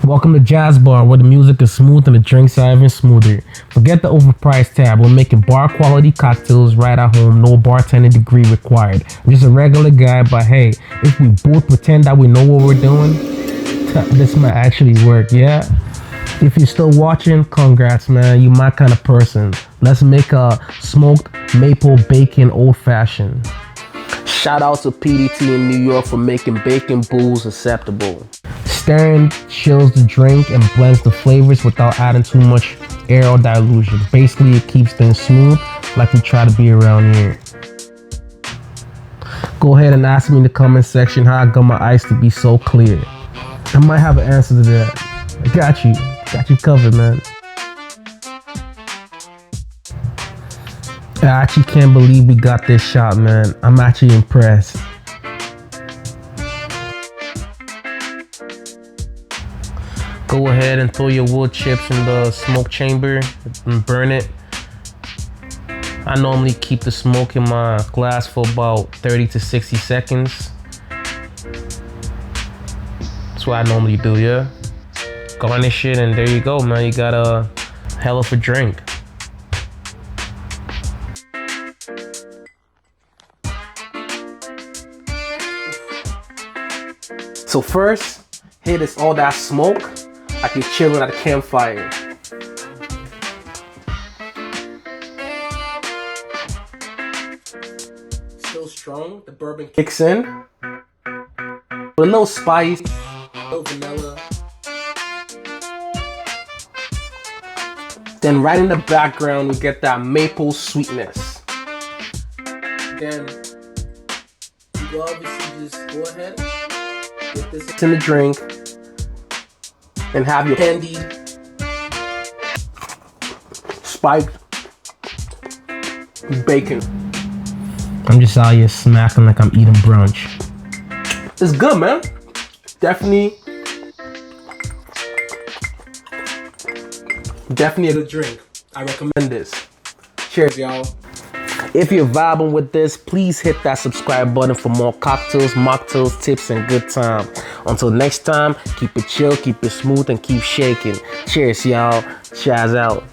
Welcome to Jazz Bar, where the music is smooth and the drinks are even smoother. Forget the overpriced tab. We're making bar quality cocktails right at home. No bartending degree required. I'm just a regular guy, but hey, if we both pretend that we know what we're doing, this might actually work, yeah? If you're still watching, congrats, man. You my kind of person. Let's make a smoked maple bacon old fashioned. Shout out to PDT in New York for making bacon booze acceptable. Stirring chills the drink and blends the flavors without adding too much air or dilution. Basically, it keeps things smooth like we try to be around here. Go ahead and ask me in the comment section how I got my ice to be so clear. I might have an answer to that. I got you. Got you covered, man. I actually can't believe we got this shot, man. I'm actually impressed. Go ahead and throw your wood chips in the smoke chamber and burn it. I normally keep the smoke in my glass for about 30 to 60 seconds. That's what I normally do, yeah? Garnish it and there you go, man. You got a hell of a drink. So first, here is all that smoke, like you're chilling at a campfire. Still strong, the bourbon kicks in. With a little spice, a little vanilla. Then right in the background, we get that maple sweetness. Then, you obviously just go ahead. Get this in the drink and have your Candied spiked bacon. I'm just out here smacking like I'm eating brunch. It's good, man. Definitely a good drink. I recommend this. Cheers, y'all. If you're vibing with this, please hit that subscribe button for more cocktails, mocktails, tips, and good time. Until next time, keep it chill, keep it smooth, and keep shaking. Cheers, y'all. Chaz out.